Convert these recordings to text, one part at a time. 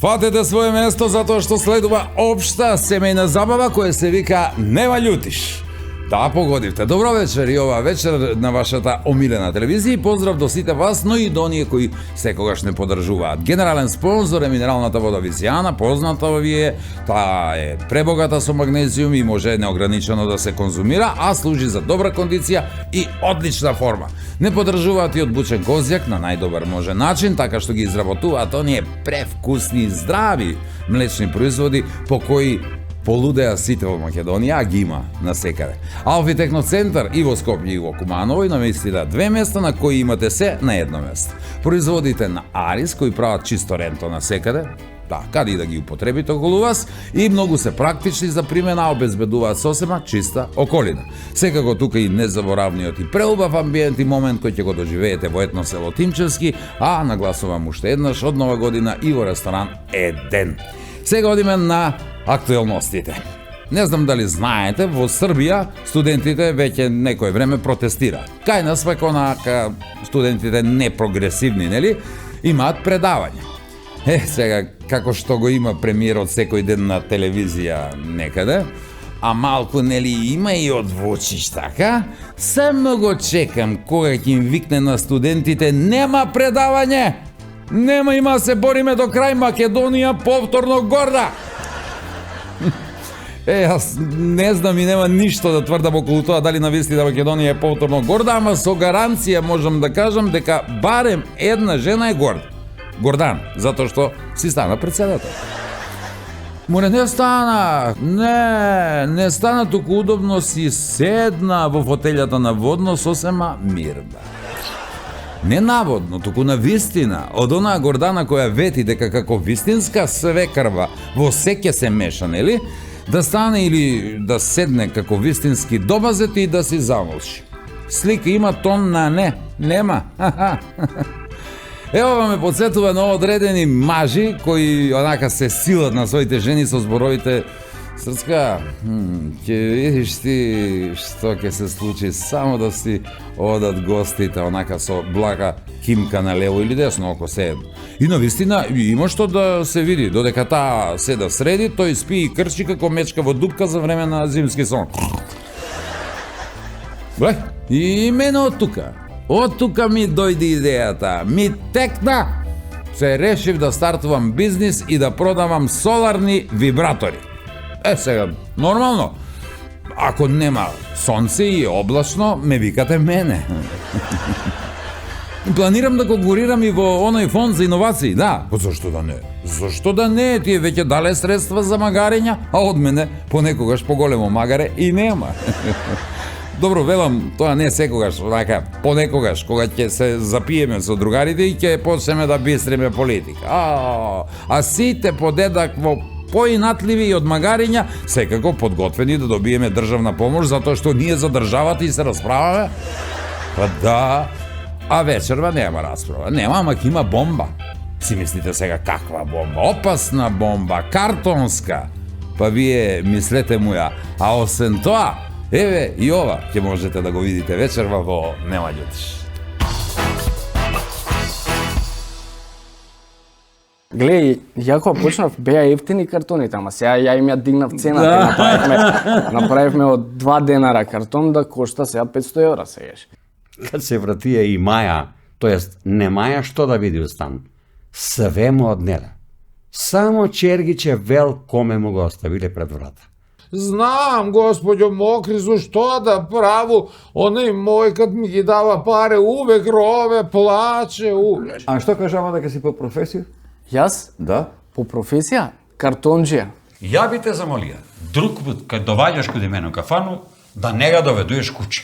Фатете свое место затоа што следува општа семејна забава која се вика Нема љутиш. Да, погодивте. Добро вечер и ова вечер на вашата омилена телевизија. Поздрав до сите вас, но и до оние кои секогаш не поддржуваат. Генерален спонзор е минералната вода Визијана, позната ви е, таа е пребогата со магнезиум и може неограничено да се конзумира, а служи за добра кондиција и одлична форма. Не поддржуваат и од бучен козјак на најдобар можен начин, така што ги изработуваат оние превкусни и здрави млечни производи по кои полудеа сите во Македонија, а ги има насекаде. Алфи Техноцентар и во Скопје и во Куманово и наместила 2 места на кои имате се на едно место. Производите на Арис кои прават чисто ренто насекаде, да, каде и да ги употребите околу вас, и многу се практични за примена, обезбедуваат сосема чиста околина. Секако тука и незаборавниот и преубав амбиент и момент кој ќе го доживеете во етно село Тимчевски, а нагласувам уште еднаш од Нова година и во ресторан Еден. Сега одиме на актуелностите. Не знам дали знаете, во Србија студентите веќе некое време протестираат. Кај нас пак онака студентите непрогресивни, нели, имаат предавање. Сега, како што го има премиерот секој ден на телевизија некаде, а малку, нели, има и од Вучич, така? Само го чекам кога ќе им викне на студентите нема предавање! Нема, има се бориме до крај, Македонија повторно горда! Јас не знам и нема ништо да тврдам околу тоа дали навистина Македонија е повторно горда, ама со гаранција можам да кажам дека барем една жена е горда. Гордан, затоа што си стана председател. Море, не стана, не стана, туку удобно си седна во фотелјата на водно сосема мирна. Не наводно, туку на вистина, од онаа Гордана која вети дека како вистинска свекрва во сеќе се меша, нели? Да стане или да седне како вистински домазет и да си замолчи. Слика има тон на не, нема. Ево ме подсетува на одредени мажи кои онака се силат на своите жени со зборовите: Срцка, ќе видиш ти што ќе се случи само да си одат гостите, онака со блага кимка на лево или десно, око се едно. И навистина има што да се види, додека таа седа среди, тој спи и крчи како мечка во дупка за време на зимски сон. Бе, и мене од тука ми дојде идејата, ми текна, се решив да стартувам бизнис и да продавам соларни вибратори. Сега, нормално, ако нема сонце и облачно, ме викате мене. Планирам да конкурирам и во оној фонд за иновации, да, зашто да не? Зашто да не? Тие веќе дале средства за магарења, а од мене понекогаш поголемо магаре и нема. Добро, велам, тоа не секогаш, онака, понекогаш, кога ќе се запиеме со другарите и ќе почнеме да бистриме политика. А сите подедак во поинатливи и од магариња, секако подготвени да добиеме државна помош, затоа што ние за државата и се расправаме. Па да, а вечерва нема расправа, нема, ама ќе има бомба. Си мислите сега каква бомба? Опасна бомба, картонска. Па вие мислете му ја, а освен тоа, еве и ова ќе можете да го видите вечерва во Нема љутиш. Глеј, ја кога почнав беа ефтини картоните, ама сега ја им ја дигнав цената, направивме од 2 денара картон да кошта сега 500 евра сегаш. Кад се вратија и Маја, тоест не Маја што да види стан, све му однела. Само Чергиче вел коме му го оставиле пред врата. Знам, господјо Мокризу, што да праву, оној мој кад ми ги дава паре, увек рове, плаче, увек. А што кажава дека си по професија? Јас? Да. По професија? Картонџија. Ја би те замолија, друг пат кај доваѓаш кај мене кафану, да не ga доведуеш куќе.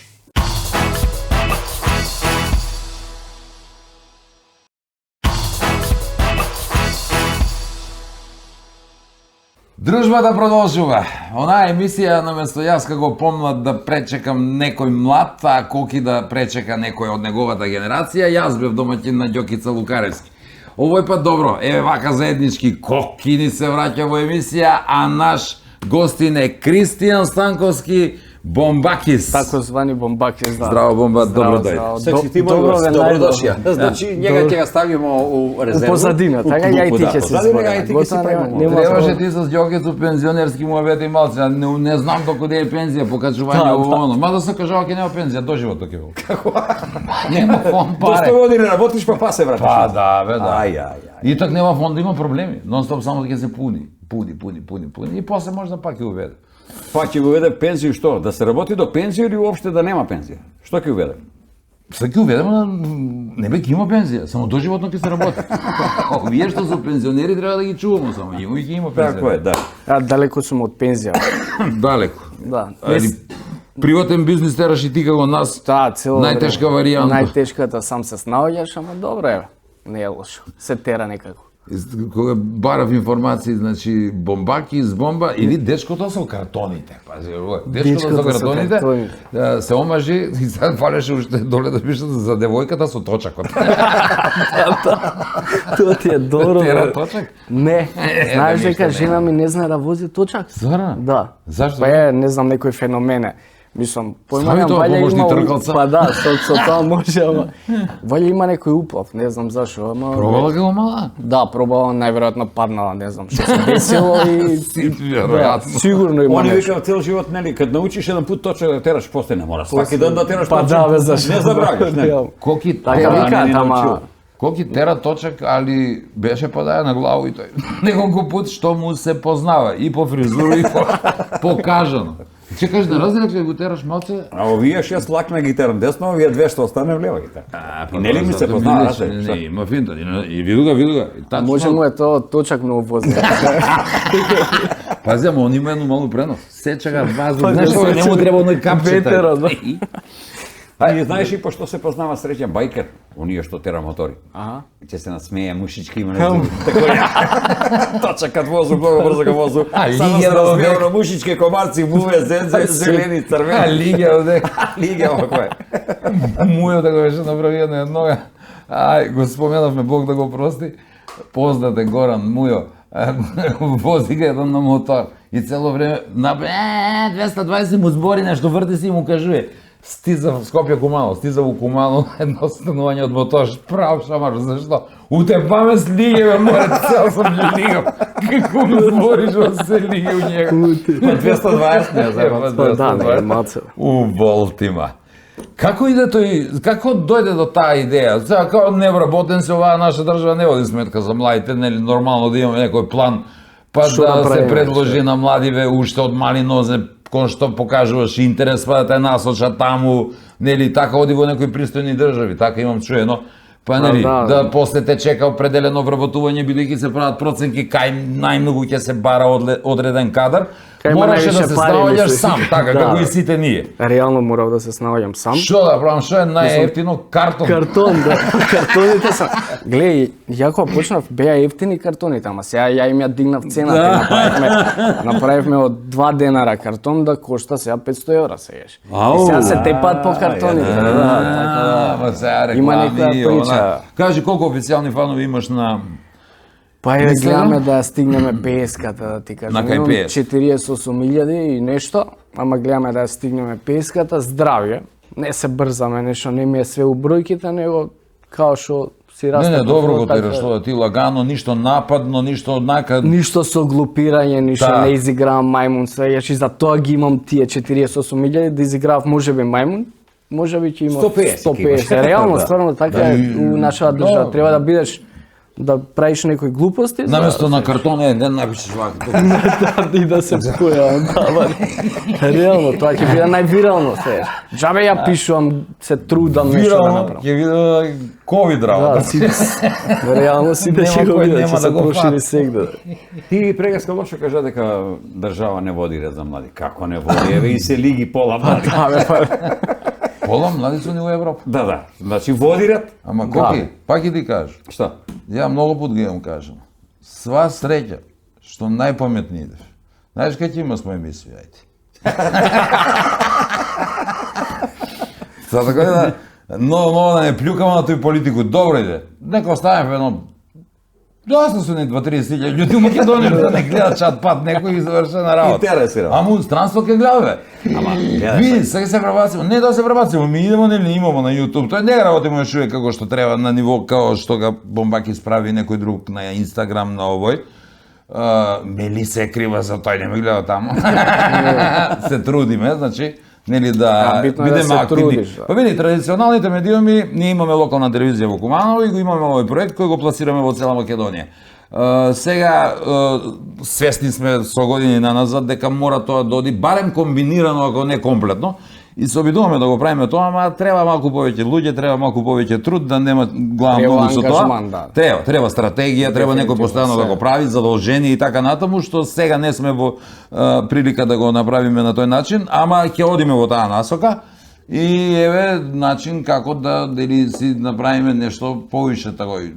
Дружбата продолжува. Онаа емисија наместо јас како помлад да пречекам некој млад, а Коки да пречека некој од неговата генерација, јас бев домаќин на Ѓокица Лукаревски. Овој пат добро, еве вака заеднички кокини се враќа во емисија, а наш гостин е Кристијан Станковски, Бомбакис. Тако звани Бомбакис, да. Здраво, Бомба, добро дојде. Секси ти Добро ве добродошија. најдов. Значи, njega ќе ga ставимо у резерву. У позадина, така ја и ти ќе се Позадина, ја зборам. и ти ќе се правимо. Требаше ти со ѓокецу пензионерски му бети малци, а не знам докуде е пензија, покачување ово оно. Мада се кажува ќе нема пензија, доживотно ќе бил. Како? Нема фонд До паре. 100 години работиш, па се вратиш. Па да, бе, да. Ај. И так нема фонд, има проблеми. Нон-стоп само ќе се пуни. И после можда пак ќе уведе. Па ќе го уведе пензија што? Да се работи до пензија или уопште да нема пензија? Што ќе уведе? Се ќе уведеме на не бе ќе има пензија, само доживотно ќе се работи. Овие што се пензионери треба да ги чуваме само, има и ќе има пензија. Така е, да. А далеко сум од пензија. Далеко. Да. Али приватен бизнис тераш и ти како нас. Та, цело Најтешка време. варијанта. Најтешката сам се снаоѓаш, ама добро е. Не е лошо. Се тера некако. Кога барав информации, значи Бомбаки с бомба или дечкото со картоните. Пази, дечкото со картоните се омажи и сега фалеше уште доле да пише за девојката со точакот. Тоа ти е добро. Тера бе. точак? Не. Знаеш да, дека ништо жена ми не знае да вози точак? Зара? Да. Зашто? Па е, не знам, некој феномен е. Мислам, Стави појма тоа помошни тркалца. Па да, со тоа може, ама ваља има некој уплав, не знам зашо, ама Пробала како мала? да, пробала, најверојатно паднала, не знам што се десило и да, Веројатно. сигурно има Они нешто. вика цел живот, нели, кад научиш еден пут точно да тераш, после не мора. Сваки ден да тераш Па точно. да, бе, зашо? Не забравиш, не. Коки Така тера, викаат, не ама научил. коки тера точак, али беше падаја на главу и тој. Неколку пут што му се познава и по фризуру и по кажано. Чекаш да разделек кога го тераш малце. А овие 6 лакна гитара десно, овие 2 што остане влево гитара. И нели ми се познава, Не, има финта. И видуга. Тачно. може му е тоа точак многу вози. Пази, ама он има едно малу пренос. Се чека вазу. Па, Знаеш што, се не му треба оној капчета. ветера, да. А и знаеш и пошто се познава среќа байкер, оние што тера мотори. Аха. Ќе се насмее мушички има нешто. Така точак кад возу, многу брзо го возу. А, Само лиге се до разбива век. на мушички комарци, муве, зелени, А, црвени. лиге овде. Лиге овако е. Мујот да го беше направи на еднога. Ај, го споменавме, Бог да го прости. Познат е Горан Мујо. Вози ga еден на мотор и цело време на 220 му збори нешто, врти се и му кажува стиза в Скопје Кумано, стиза во Кумано, едно станување од мотор, прав шамар, зашто? Утепаме с лиге, бе, море, цел сам лигав. Како ми збориш во се лиге у njega? 220 не знам. Па да, не е маце. У Волтима. Како иде тој, како дојде до таа идеја? Сега како невработен се оваа наша држава не води сметка за младите, нели нормално да имаме некој план, па Што да се правиме, предложи на младиве уште од мали нозе, кон што покажуваш интерес, па да те насочат таму, нели така оди во некои пристојни држави, така имам чуено. Па нели, да после те чека определено вработување, бидејќи се прават проценки кај најмногу ќе се бара одреден кадар, Кај има мораше да највише се пари, снаоѓаш мислиш. сам, така Да. како и сите ние. Реално морав да се снаоѓам сам. Што да правам, што е најефтино? Картон. Картон, да. Картоните се. Глеј, ја кога почнав беа ефтини картоните, ама сега ја им ја дигнав цената, направивме од 2 денара картон да кошта сега 500 евра сегаш. И сега се тепат по картоните. Да, така да. Ама сега Има реклами, некоја прича. она. Кажи колку официјални фанови имаш на... Па ја Инстаграм? гледаме да стигнеме песката, да ти кажам. На кај Имам пес? 48.000 и нешто, ама гледаме да ја стигнеме песката, здравје. Не се брзаме, нешто не ми е све у бројките, него као што си Не, расте. не, по добро го фронт, тераш, што да ти лагано, ништо нападно, ништо однака... Ништо со глупирање, ништо Да. не изигравам мајмун свеѓаш и за тоа ги имам тие 48.000 да изигравав можеби мајмун, можеби ќе имам 150 ќе имаш. 150. Реално, Да. стварно така е у нашата држава, треба да бидеш да правиш некои глупости. Наместо на картон не напишеш вака. и да се појавам, да, ба. Реално, тоа ќе биде највирално се. Џабе ја пишувам, се трудам нешто да Вирално, направам. ќе види ковид Да, работа. реално сите Нема ќе го кој видат, нема ќе да се го прошири фати. сегде. Ти прегаска лошо кажа дека држава не води ред за млади. Како не води? Еве и се лиги пола млади. Да, бе, па. Пола млади су ни во Европа. Да. Значи води ред. Ама коки, пак ќе ти кажеш. Што? Ја многу пат ги имам кажам. Сва среќа што најпаметни идеш. Знаеш кај ќе има смо емисија, ајде. Са така да, но да не плюкаме на тој политику. Добро иде. Нека оставиме едно Доста се не 2-30 луѓе у Македонија да не гледат чат пат некој и завршена работа. Интересира. Ама у странство ке гледа. Ама, Види, сега се пребацимо. Не да се пребацимо, ми идемо нели имамо на YouTube. Тој не работиме уште како што треба на ниво како што га Бомбаки справи некој друг на Инстаграм на овој. Мели се крива за тој не ме гледа таму. Се трудиме, значи нели да битно е да бидеме се активни. трудиш, да. Па види, традиционалните медиуми, ние имаме локална телевизија во Куманово и го имаме овој проект кој го пласираме во цела Македонија. Сега свесни сме со години наназад дека мора тоа да оди барем комбинирано, ако не комплетно. И се обидуваме да го правиме тоа, ама треба малку повеќе луѓе, треба малку повеќе труд, да нема глава Треба многу со тоа. ангажман, да. Треба стратегија, треба некој постојано да го прави, задолжение и така натаму, што сега не сме во прилика да го направиме на тој начин, ама ќе одиме во таа насока. И еве начин како да дали си направиме нешто повише такој.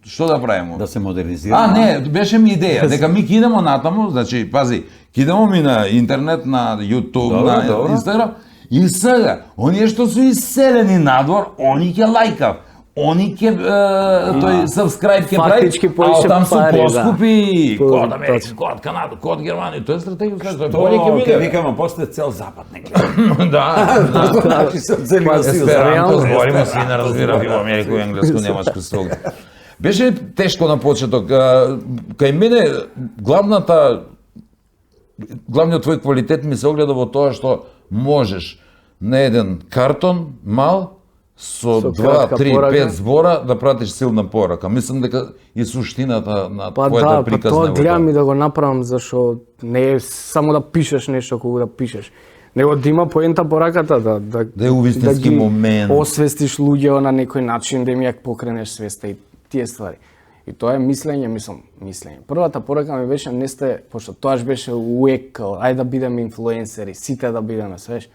Што да правиме? Да се модернизира. Не, беше ми идеја, дека ми ќе идемо натаму, значи, пази, ќе идемо ми на интернет, на YouTube, Добро, на добро. Instagram, и сега, оние што су иселени надвор, они ќе лајкав, они ќе, тој subscribe ќе прави, Фактички а поише там су пари, да. поскупи, код Америка, Точно. код Канада, код Германија, тоа е стратегија, тоа Тоа боле ќе ќе биде. викаме после цел запад не гледа. Да, Значи се цели Па, Васил Есперанто, реално, збориме си, не разбирам и во Америку, и енглеско, немачко стога. Беше тешко на почеток. Кај мене главниот твој квалитет ми се огледа во тоа што можеш на еден картон мал со Со 2, кратка 3, порака. 5 збора да пратиш силна порака. Мислам дека и суштината на Па твојата да, па приказна тоа е во гледам и да го направам, зашо не е само да пишеш нешто кога да пишеш. Него да има поента пораката, Да е увистински ги момент. освестиш луѓето на некој начин, да им ја покренеш свеста и тие ствари. И тоа е мислење. Првата порака ми беше не сте, пошто тоаш беше уек, као, ајде да бидеме инфлуенсери, сите да бидеме, свеш.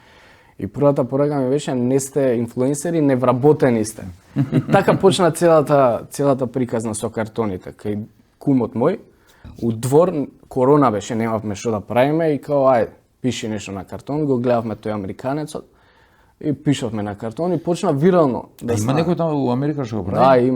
И првата порака ми беше не сте инфлуенсери, невработени сте. И така почна целата приказна со картоните. Кај кумот мој, у двор, корона беше, немавме што да правиме и као, ајде, пиши нешто на картон, го гледавме тој американецот и пишавме на картон и почна вирално да Има стане. некој таму у Америка што го Да, прави?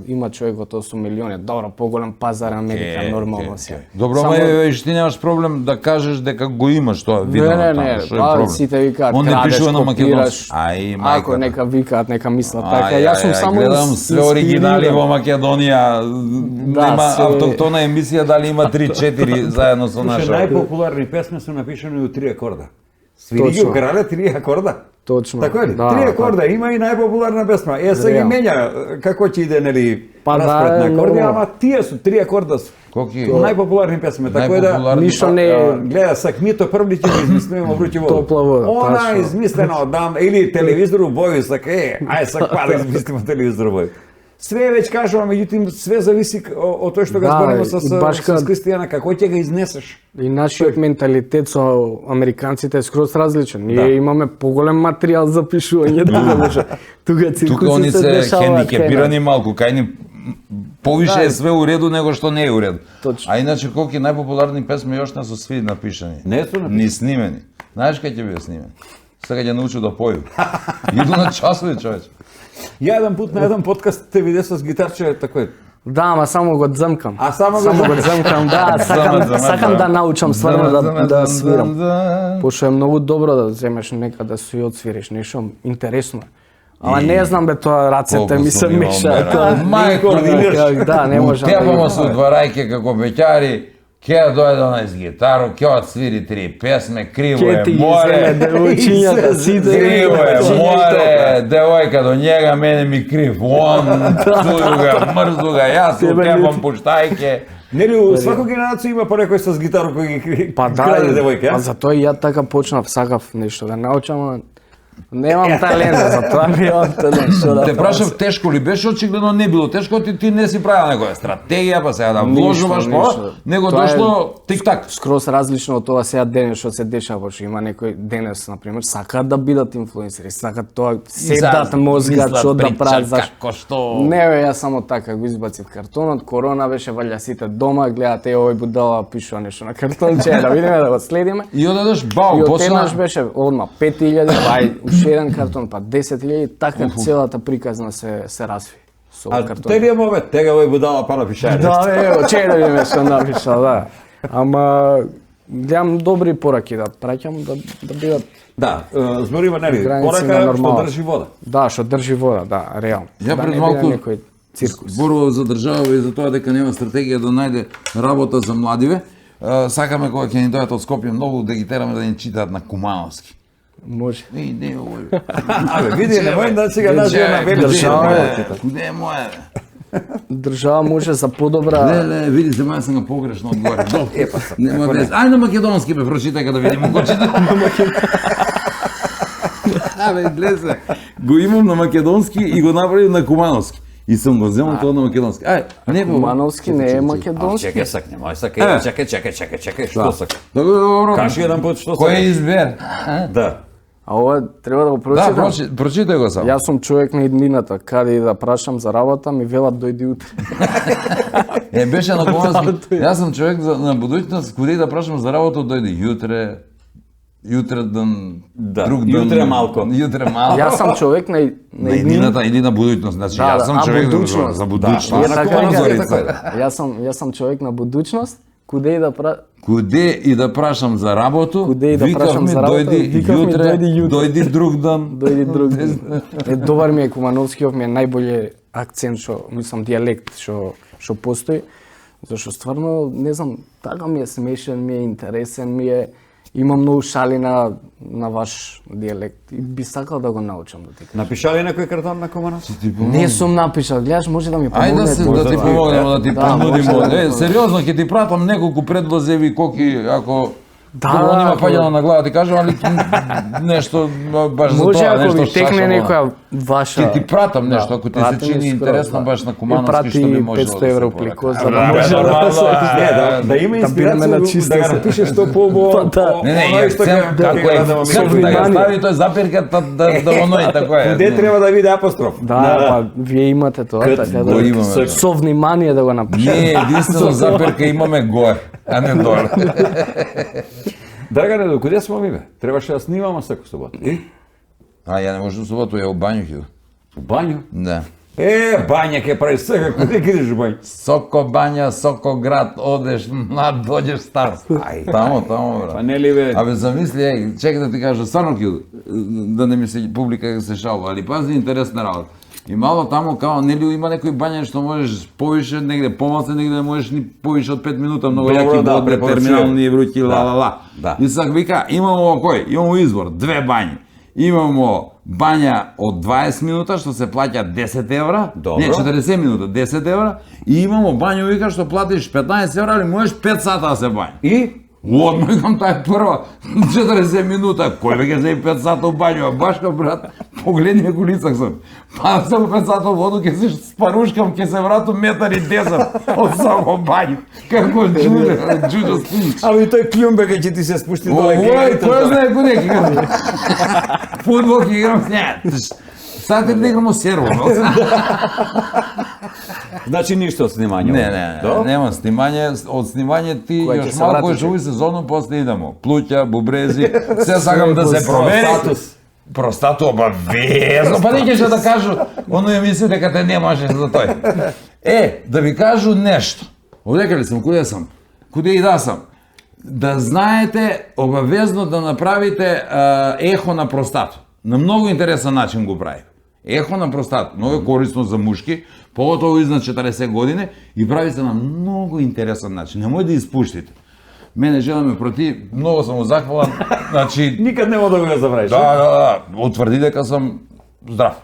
има човек во тоа со милиони. Добро, поголем пазар Америка, нормално си. Добро, Само- ама ти немаш проблем да кажеш дека го имаш тоа видено Не, таму, што е па проблем? сите викаат, Он не крадеш, пишува на македонски. копираш. Ај, Ако мајка. нека викаат, нека мислат така. Јас сум само гледам све оригинали инспириран. во Македонија. Да, Нема се- автохтона емисија, дали има 3-4 заедно со Слушај, наша. најпопуларни песми се напишани у 3 акорда. Свири ги Точно. украде 3 акорда. Точно. Така е ли? Да, 3 акорда, има и најпопуларна песма. Се ги Реално. менја како ќе иде, нели, Па да, распред на акорди, но- ама тие су 3 акорда су. Коки? Најпопуларни песми, така е да Најпопуларни- Ништо не е гледа сакмито првли ќе ги измислиме врути вода. Топла вода, Она тачно. измислена одам или телевизор у бој сака ај сак па да измислиме телевизор у бој. Све веќе кажувам, меѓутоа све зависи од тоа што го Да, збориме и баш со кад- Кристијана, како ќе го изнесеш. И нашиот менталитет со американците е скроз различен. Ние Да. имаме поголем материјал за пишување, да може. Тука Тука они циркуси се се дешаваат. хендикепирани малку, кај ни повише Да. е све у реду него што не е у ред. Точно. А иначе колки најпопуларни песми још не се сви напишани. Не су напишани. Ни снимени. Знаеш кај ќе биде снимен? Сега ќе научу да поју. Иду на часови, човече. Ја еден пат на еден подкаст те виде со гитарче тако. Да, ама само го дземкам. А само го дземкам, да, сакам да научам стварно да свирам. Пошто е многу добро да земеш некаде со и одсвириш нешто интересно. Ама не знам бе тоа рацете ми се мешаат. Мајко, Да, не можам. Тепамо се дварајке како беќари, ќе дојде на из гитару, ќе отсвири 3 песме, криво Ке е ти ги море. земе девојчињата, сите. Криво е море, девојка до njega, мене ми крив он, цуju ga, мрзу ga, јас се Тебе тепам нити. пуштајке. Нели у свака генерација има по некој со гитару кој ги Па да, краде девојка, па а? затоа и ја така почнав, сакав нешто да научам, ама немам талент, затоа немам талент што да Те правам. прашав тешко ли беше, очигледно не било тешко, ти не си правил некоја стратегија, па сега да вложуваш ништо. него Тоа е дошло тик-так. Скроз различно од тоа сега денес што се дешава, што има некој денес на пример сакаат да бидат инфлуенсери, сакаат тоа седат мозга што да прават како што. Не бе, јас само така го избацив картонот, корона беше, валја сите дома, гледате овој будала пишува нешто на картонче, да видиме да го следиме. И одедеш бау, И почна. одеднаш беше одма 5000, па уште еден картон, па 10.000, така целата приказна се разви. со А картон. тега ове, тега овој будала пара пишаје. Да, ево, чеј да видиме што напишал, да. Ама гледам добри пораки да праќам да бидат Да, зборима нели, граници порака на што нормалност. држи вода. Да, што држи вода, да, реално. Ја да пред не малку биде некој циркус. зборував за држава и за тоа дека нема стратегија да најде работа за младиве. Сакаме кога ќе ни дојдат од Скопје многу да ги тераме да ни читаат на кумановски. Може. Не, овој. Абе, види, немој да сега нажија на величина. држава, Куде е моја? Држава може за подобра. Леле, види се, маја сам го погрешно одговорив. Нема вез. Ај на македонски бе, прочитај да видиме го чита. Абе, гледа се. Го имам на македонски и го направив на кумановски. И сум го земал тоа на македонски. Ај, не бе. Кумановски не е македонски. Чекај сак, немој сакај, чекај, што сак? Добро. Кажи еден пат што Кој сак? избер? Да. А ова треба да го Да, прочитам. прочитај го само. Јас сум човек на иднината, каде и да прашам за работа, ми велат дојди утре. Беше на кумановски. Јас сум човек на будуќност, куде и да прашам за работа, дојди јутре ден, Да, друг ден. јутре малку. Јутре малку. Јас сум човек на На иднината или на будуќност, значи Да, јас да, сум а човек будуќност. за Да, будуќност. на така кумановски. Јас сум човек на будуќност, куде и да Куде и да прашам за работу, Куде и да викав прашам ми, за работа, дојди викав ми, јутре, дојди јутре. дојди друг ден. дојди друг ден. Добар ми е Кумановскиот, ми е најбоље акцент што мислам дијалект што постои, зашто стварно не знам, така ми е смешен, ми е интересен, ми е има многу шали на ваш дијалект и би сакал да го научам да ти кажам. Напишали некој картон на Кумановски? Не сум напишал, гледаш, може да ми Ајде помогне. да ти помогнемо, да ти Да, понудиме. може да. Сериозно ќе ти пратам неколку предлозеви коки ако Да, Добро, нема ако- паѓано на глава, ти кажам, али нешто баш за Може тоа, ако нешто ви текне шашало. некоја ваша... Ќе ти пратам нешто, Да, ако ти се прати ми чини скоро, интересно да. баш на И Кумановски, прати што би можело 500 да се евро поради. плико, за да Бе, може нормално, Не, да има да биде инспирација на чисто да се. го напишеш што по Да. Не, не, оној ја што сем ќе- како ќе е, го дадам сем ми. да ја внимание. стави тој запирката да оној тако е. Куде треба да биде апостроф? Да, па вие имате тоа, Кад така го да имаме, да. со внимание да го напишете. Ние единствено запирка имаме горе, а не доле. Драгане, до куде смо ми бе? Требаше да снимаме секој собота. И? А ја не можам да субото, ја у бању ќе. У бању? Да. Бања ќе прави сега, куде кидеш у бању? Соко бања, соко град, одеш млад, доđеш стар. Ај, тамо, Па брат. нели бе? Абе, замисли, чекай да ти кажа, стварно ќе, да не ми се публика се шалва, али пази интересна работа. И мало тамо, као, нели има некои бања што можеш повише, негде помалце, негде не можеш ни повише од 5 минута, многу Добро, јаки да, водни, препорачувам. терминални вруќи, ла. Да. И сак вика, имамо кој? Имамо избор, две бањи. Имамо бања од 20 минута, што се плаќа 10 евра, Добро. не, 40 минута, 10 евра, и имамо бању, вика, што платиш 15 евра, али можеш 5 сата да се бања. И? Одма викам, таа е прва, 40 минута, кој веќе се 5 сата у бању, а башка брат, погледни ако лицак сам. Па само 5 сата у воду, ќе се спарушкам, ќе се вратам метар и 10 од само бању. Како джуджа стинч. Ами тој клюмбе кај ќе ти се спушти доле. Ој, кој знае куде ќе играм? Фудбал ќе играм с неја. Сад да играм серво, Значи ништо од снимање. Не, нема снимање, од снимање ти Кога ќе још се малку вратиш? ќе уви сезону, после идемо. Плуќа, бубрези, се сакам да се провери. Простату обавезно, па не ќе да кажу, оно ја мисли дека те немаше за тој. Да ви кажу нешто. Одека ли сум, куде сам? Куде и да сам? Да знаете, обавезно да направите ехо на простату. На многу интересен начин го прави. Ехо на простату, многу е корисно за мушки, поготово изнад 40 години и прави се на многу интересен начин. Немој да испуштите. Мене жена ме проти, многу сум му захвалан, значи Никад нема да го забравиш. да, утврди дека сум здрав.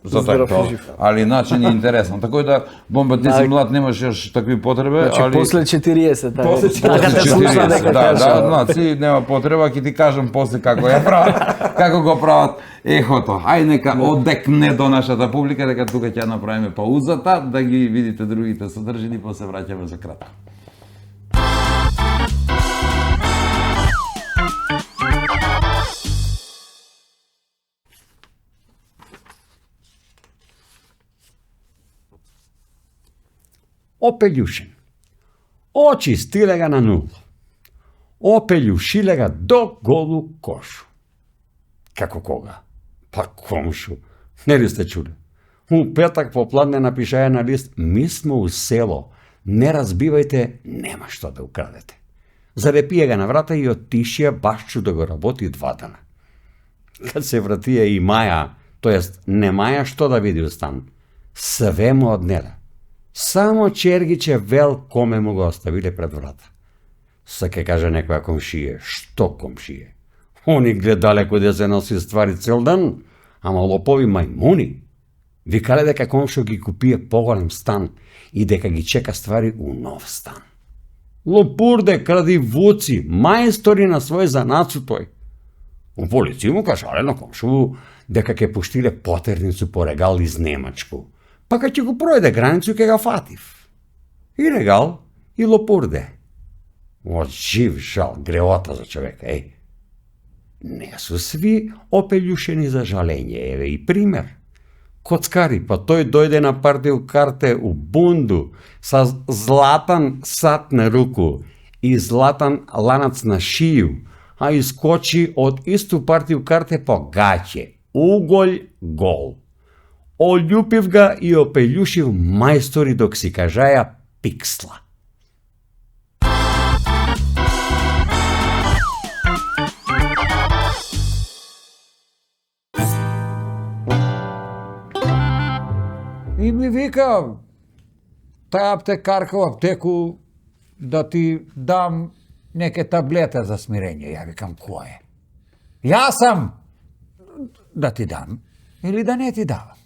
За Здрав тоа. и жив. Али начин е интересен. Така да, бомба, ти си млад, немаш још такви потреби, Значи али... после 40, така. После 40. Така те слуша дека Да, кажа. значи нема потреба, ќе ти кажам после како ја прават, како го прават ехото. Ај нека одекне до нашата публика, дека тука ќе ја направиме паузата, да ги видите другите содржини, па се враќаме за кратко. Опелјушин. Очи стилега на нула. Опелјушилега до голу кошу. Како кога? Па комшу. Не ли сте чули? У петак попладне напишаја на лист: ми сме у село, не разбивајте, нема што да украдете. Зарепија ga на врата и отишија башчу да го работи 2 дана. Кад се вратија и Маја, тоест не Маја што да види у стан, све му однела. Само чергиче вел коме му го оставиле пред врата. Са ке каже некоја комшие: што комшие? Они гледале куде се носи ствари цел ден, ама лопови мајмуни. Викале дека комшо ги купие поголем стан и дека ги чека ствари у нов стан. Лопурде, крадивуци, мајстори на свој занат су тој. У полиција му кажале на комшо дека ќе пуштиле потерницу по регал из Немачку, па кога ќе го пројде границу ќе ga фатив. И регал, и лопурде. Од жив жал, греота за човека, Не су сви опелјушени за жалење, еве и пример. Коцкари, па тој дојде на партију карте у Бунду со златан сат на руку и златан ланац на шију, а искочи од исту партију карте по гаќе, уголј гол. Олјупив ga и опелјушив мајстори док си кажаја пиксла. И ми вика таа аптекарка во аптеку да ти дам неке таблета за смирење. Ја викам, кој е? Јас сам да ти дам или да не ти давам.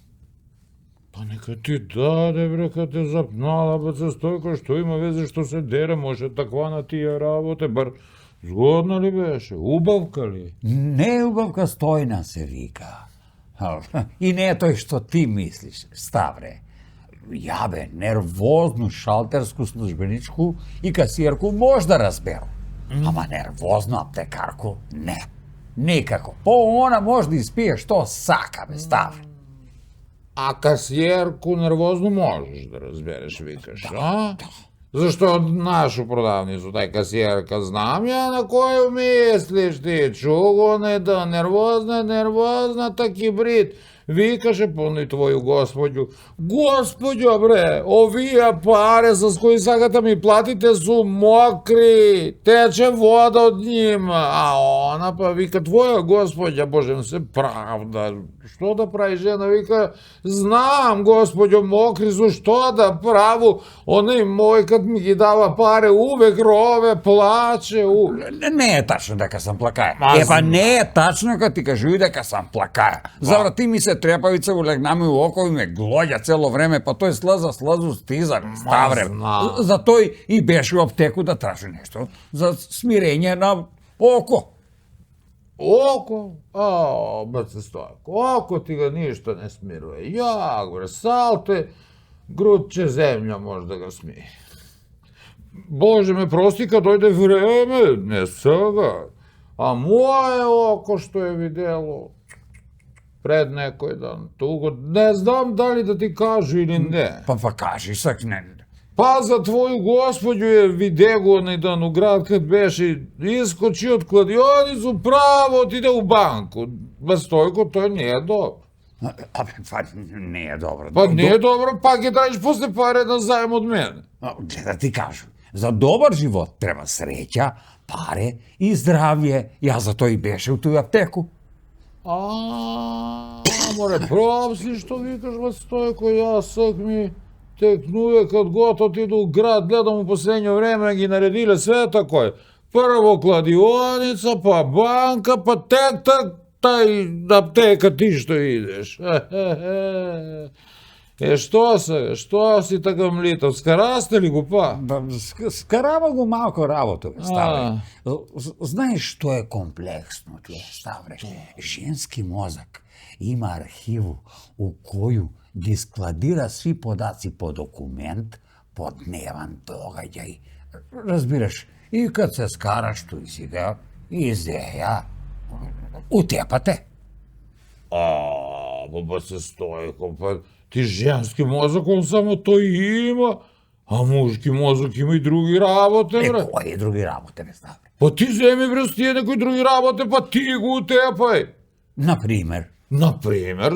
Па нека ти даде, бре, кад те запнала, бе, Стојко, што има везе што се дере, може таква на тие работе, бар згодна ли беше, убавка ли? Не убавка, стојна се вика. И не е тој што ти мислиш, Ставре. Ја бе, нервозну шалтерску службеничку и касиерку може да разберу. Ама нервозну аптекарку не. Никако. По она може да испие што сака, бе, Ставре. А касиерку нервозно можеш да разбереш, викаш, а? Зашто од нашу продавницу тај касиерка знам ја на кој мислиш ти, чуго не да нервозна таки брит. Викаше пони твоју господју. Господјо, бре, овие паре за кои сакате ми платите су мокри, тече вода од нима. А она па вика, твоја господја, Боже, се правда. Што да прави жена? Вика, знам, господјо, мокри су, што да праву? Оној мој кад ми ги дава паре, увек рове, плаче. Не е тачно дека сам плакаја. Епа не е тачно кога ти кажуј дека сам плакаја. Заврати ми се трепавица во легнами у око и ме глоѓа цело време, па тој слезу стиза, Ставре. За тој и беше у аптеку да тражи нешто за смирење на око. Око? Баце Стојко, око ти ga ништо не смирува. Ја, бре, салте, грудче земја може да ga смие. Боже ме прости кад дојде време, не сега. А моје око што е видело пред некој дан, туго, не знам дали да ти кажу или не. Па кажи сак не. Па за твоју господју е видего оној дан у град кад беше, искочи од кладионицу, право отиде у банку. Ба Стојко, тој не е добро. Па не е добро. Па не е добро, па ќе дајеш после паре на заем од мене. Да ти кажу, за добар живот треба среќа, паре и здравје. Ја за тој беше у тој аптеку. Море, пропсли што викаш, ба Стојко, јас сак ми текнуе кад гото отиду у град, гледам у последње време ги наредиле све такој. Прво кладионица, па банка, па тек тај аптека ти што идеш. Што си така млитав, скарасте ли го па? Скарава го малко работа, бе, Ставре. Знаеш што е комплексно тоа, Ставре? Женски мозак има архиву у коју ги складира сви подаци по документ, по дневан догаѓај. Разбираш, и кад се скараш тој сега, изеја, утепате. Ба се Стојко, па ти женски мозок, он само тој има, а мужки мозок има и други работи, бре. Кои други работи, бе, Ставре? Па ти земи, бре, с тие некои други работи, па ти го утепај. Например? Например,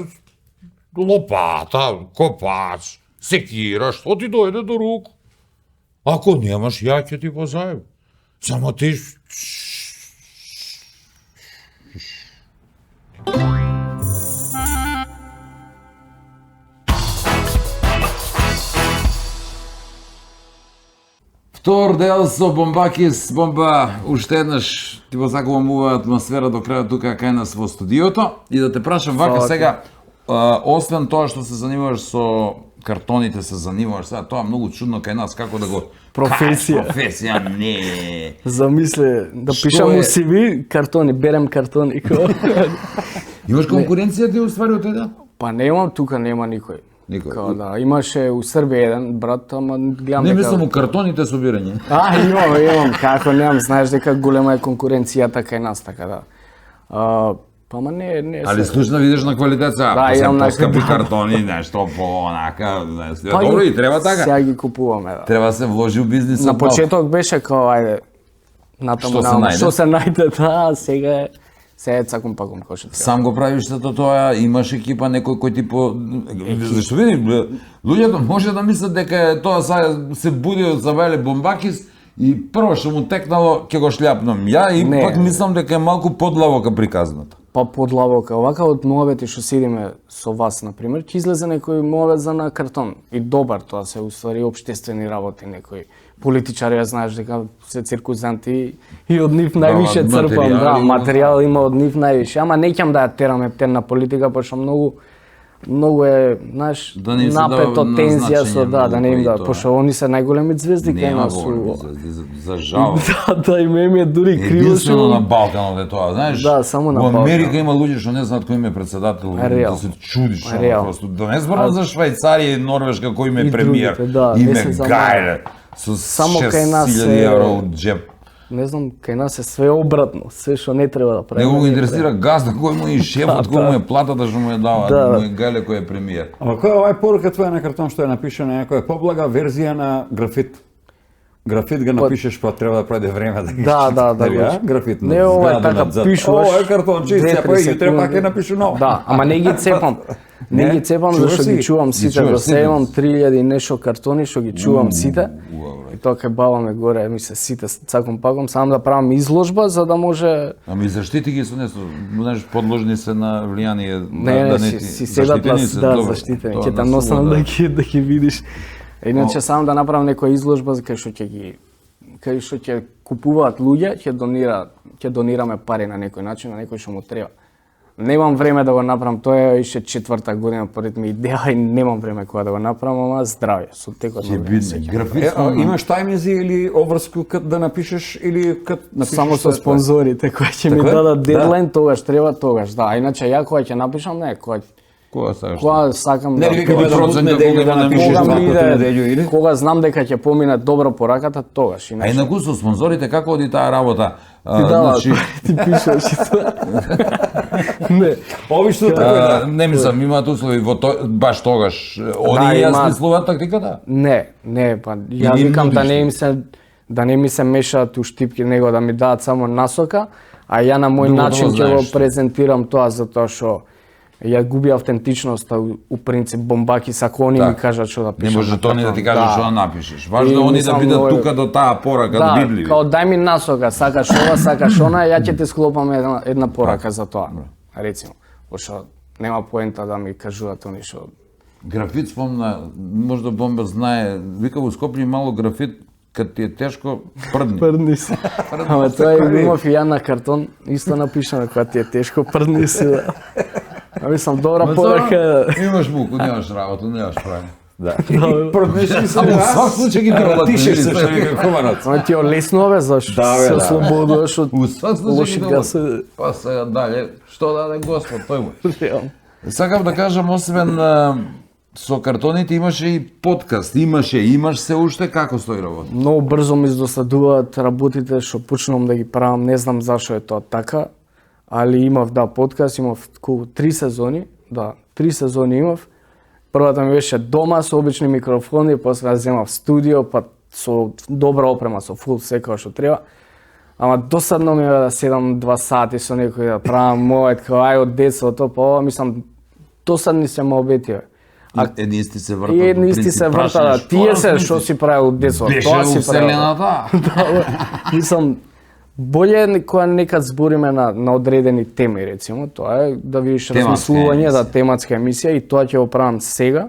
лопата, копач, секира, што ти дојде до руку. Ако немаш, ја ќе ти позајм. Само ти... Втор дел со Бомбакис, Бомба, уште еднаш ти го сакувам ова атмосфера до крајот тука кај нас во студиото и да те прашам вака сега, освен тоа што се занимаваш со картоните, се занимаваш сега, тоа многу чудно кај нас, како да го... Професија. Професија, не. Замисли да Што пишам е? у CV картони, берем картони. Имаш конкуренција ти уствари од тој дел? Па немам, тука нема никој. Никој. Као да, имаше у Србија еден брат, ама гледам Не дека... мислам у картоните собирање. Имам, како немам, знаеш дека голема е конкуренцијата кај нас, така да. Па ма не Али се... слушна видиш на квалитет сега, Да, се имам поскапи да. картони, нешто по онака, знаеш. Па Добро ги- и треба така. Сега ги купуваме, да. Треба се вложи у бизнисот. На малку. почеток беше као, ајде, натаму Што се наму, најде? што се најде, да, сега е цакум пакум кој што треба. Сам го правиш сето тоа, имаш екипа некој кој ти по... Зашто види, луѓето може да мислат дека тоа се буди од завеле Бомбакис и прво што му текнало ќе го шљапнам. Ја и Не. пак мислам дека е малку подлабока приказната. Па подлабока, овака од муабети што седиме со вас, например, ќе излезе некој муабет за на картон. И добар тоа се уствари општествени работи, некои политичари, ја знаеш дека се циркузанти и од нив највише материјали, црпам, да, има. материјал има од нив највише, ама не ќам да ја тераме на политика, пошто многу е, знаеш, Да не им се напето дава тензија со назначење да не им многу и да, тоа. пошто они се најголеми звезди кај Нема нас. говори за жал. Да, и ме е дури криво Единствено што... на Балканот е тоа, знаеш? Да, само на Во Америка Балкан. има луѓе што не знаат кој им е председател, Реал. да се чудиш, Реал. просто. Да не зборам за Швајцарија и Норвешка кој им е И премиер, другите, да, им не е се замара. гајле, со Само кај нас 6000 е- евро од джеп. Не знам, кај нас е све обратно, све што не треба да правиме. Него го не интересира газда кој му е шефот, кој му е платата што му ја дава, Да. му е гајле кој е премиер. Ама која е овај порука твоја на картон што е напишана некоја поблага верзија на графит? Графит го напишеш, па треба да пројде време да ги Да, да, изчиташ, да. нели, а? Графит на Не, ова е зграда така, надзад. пишуваш. Ова е картонче, и 2-3 цепа и јутре пак секунди. е напишу ново. Да, ама не ги цепам. Не Не? ги цепам Чуваш зашто си? ги чувам Ги сите. чуваш До сите? сега имам 3000 и нешто картони што ги чувам сите. Убаво. И тоа кај баба ме горе, ми се сите цаком паком, сам да правам изложба за да може Ами заштити ги со нешто, знаеш, подложни се на влијание не, да си седат заштитени нас, се, да, добро. заштитени. Тоа Ќе те на носам сува, да ги видиш. Иначе сам да направам некоја изложба кај што ќе купуваат луѓе, ќе донираме пари на некој начин, на некој што му треба. Немам време да го направам, тоа е иште 4-та година поред ми идеја и немам време кога да го направам, ама здравје, со текот на Ќе време. биде се ќе. графит. Имаш тајминзи или обврску кад да напишеш или кад напишеш Само со све тоа? спонзорите кои ќе ми Така е? дадат Да. дедлайн, тогаш треба, тогаш, да. А иначе ја кога ќе напишам, не, Кога сакаш? кога сакам Не, да... ли викаме да буд процента неделја кога да не напишеш Кога можеш ми два пати иде, неделју или? кога знам дека ќе помине добро пораката, тогаш. А Иначе, инаку со спонзорите како оди таа работа? ти дава, Значи, ти пишеш и тоа. Не. Ови што така не мислам, имаат услови во баш тогаш. Они Да, ја имаат. смислуваат тактиката? Не, па ја Или им викам да нудиш не ми се мешаат у штипки, него да ми дадат само насока, а ја на мој Добро начин ќе го знаеш. презентирам тоа затоа што ја губи автентичноста у принцип Бомбаки, ако они ми кажат што да Не пишам. може на тоа не да картон. ти кажат што да напишеш. Важно И е они да мислам, бидат мој- тука до таа порака, Да, видливи. као дај ми насока, сакаш ова, сакаш она, ја ќе ти склопам една порака за тоа. Рецимо, пошто нема поента да ми кажуваат они што Графит спомна, можда Бомба знае, вика во Скопје мало графит, кад ти е тешко, прдни. прдни се. Ама тоа е имав и ја на картон, исто напишано кога ти е тешко, прдни се. Да. А мислам, добра Ма порака. тоа, Имаш муку, немаш работа, немаш право. Да. И проднеш и се. Ама во свак случај ги треба да тишеш се видиш. што вика хуманац. Ама ти олеснуве, зашто Да, бе, се да. ослободуваш од У свак случај лоши ги треба. гасе. Па сега дале, што даде Господ, тој му. Реално. Сакам да кажам, освен со картоните имаше и подкаст, имаш се уште, како стои работа? Многу брзо ми издосадуваат работите што почнувам да ги правам, не знам зашо е тоа така, али имав подкаст, имав 3 сезони, 3 сезони имав. Првата ми беше дома со обични микрофони, после земав студио, па со добра опрема, со фул секоја што треба. Ама досадно ми е да седам 2 сати со некој да правам мојот, као ај од детството, па ова мислам досадни се моабети. Едни исти се вртат. И едни по исти принцип, се вртат, прашање, тие се мислиш? што си правил децо, Беше тоа у си правил. вселената. Мислам, боле е кога некад збориме на одредени теми, рецимо, тоа е да видиш Тематска размислување, емисија. да тематска емисија и тоа ќе го правам сега,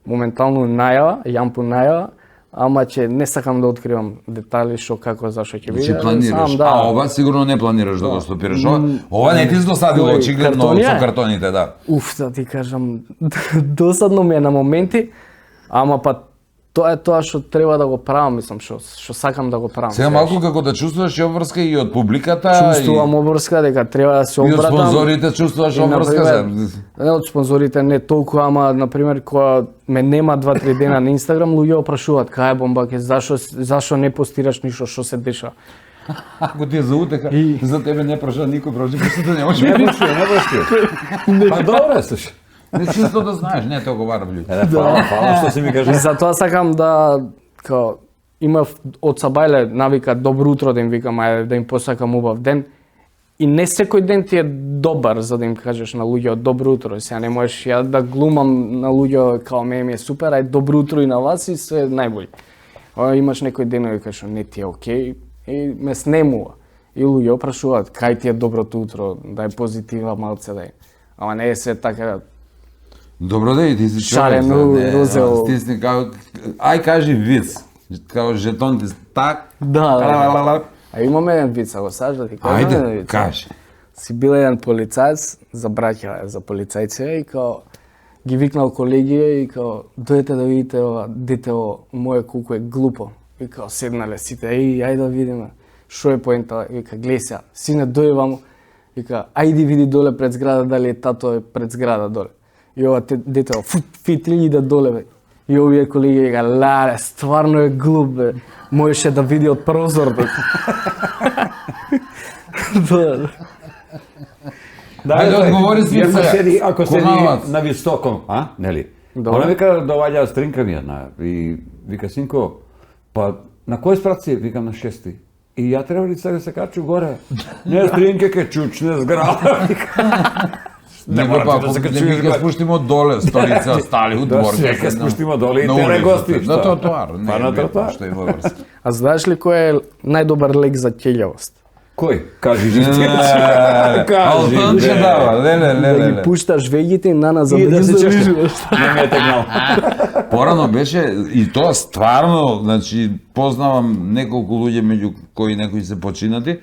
моментално најава, јампу најава, ама ќе не сакам да откривам детали што како зашо ќе биде. Значи планираш, Сам, а ова сигурно не планираш да го стопираш. Ова не ти се досадило Кој, очигледно картонија? со картоните, да. Уф, да ти кажам, досадно ми е на моменти, ама па тоа е тоа што треба да го правам, мислам, што сакам да го правам. Сега малку како да чувствуваш и обврска и од публиката, Чувствувам обврска дека треба да се и од обратам. спонзорите чувствуваш И, обврска. например, не од спонзорите не толку, ама например кога ме нема 2-3 дена на Инстаграм, луѓе опрашуваат кај е Бомбаке, зашо не постираш ништо што се деша. Ако ти е за утеха, за тебе не праша никој, просто да не може. Не буши. Па добре, слушай. Не чисто да знаеш, не толку барам луѓе. Фала што си ми И кажа. затоа сакам да као имав од Сабајле навика добро утро да им викам, ајде да им посакам убав ден. И не секој ден ти е добар за да им кажеш на луѓе добро утро. Сега не можеш ја да глумам на луѓе као ми е супер, ај добро утро и на вас и све најбољи. Имаш некој денови кај што не ти е окей и ме снемува. И луѓе опрашуваат кај ти е доброто утро, да е позитива малце да е. Ама не е се така. Добро да и ти си Шарено, човек, да, розео. стисни као, ај кажи виц, као жетон ти так, Да. А имаме еден виц, ако саш да ти кажам еден ајде, виц. кажи. Си бил еден полицаец, за браќа, за полицајци и као ги викнал колеги и као дојдете да видите ова детево моје колку е глупо. И као седнале сите, ајде да видиме што е поента. И вика гледај сега, сине дојди ваму. Вика ајди види доле пред зграда дали е тато е пред зграда доле. И ова детево фитли иде доле бе. И овие колеги вика лале, стварно е глуп бе. Можеше да види од прозор бе. Да. Ајде, одговори си Ако сега. седи, ако седи Комалац. на високо, нели? Добро. Она вика доаѓа стринка ми една и вика синко, па на кој спрат си? Викам на 6. И ја треба ли сега да се качу горе? Не стринке ке чучне зграда. Не мора па, ти да се не качуваш ги горе. спуштимо доле, столица, стали у двор. Да, ќе спуштимо доле и на тере улицата. гости, На што? тротоар, не Па е на битно тротоар. што има врска. А знаеш ли кој е најдобар лек за ќелјавост? Кој? Кажи ни. Алтонче дава, леле, Да леле. ги пушташ веѓите и нана за И да се чешеш. рижуваш. Не ме е тегнал. Порано беше и тоа стварно, значи познавам неколку луѓе меѓу кои некои се починати,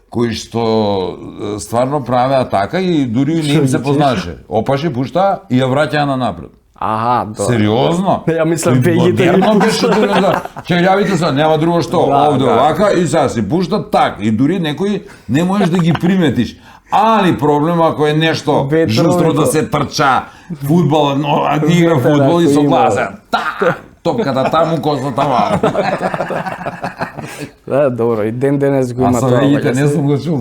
кои што стварно правеа така и дури и не им се познаеше. Опаше, пушта и ја враќаа на напред. Аха, да. Сериозно? Ја мислам, веѓите ги Модерно беше тоа да. Ќе јавите се, нема друго што, Да, овде да. овака и сега си пуштат так и дури некои не можеш да ги приметиш. Али проблема ако е нешто Ветровито. жустро да се трча, фудбал, но а ти игра Ветер, фудбал и ако со има. гласа. Топката таму, косата ваму. Да, добро, и ден денес го А има со тоа. вејите ваќе не се. сум го чул.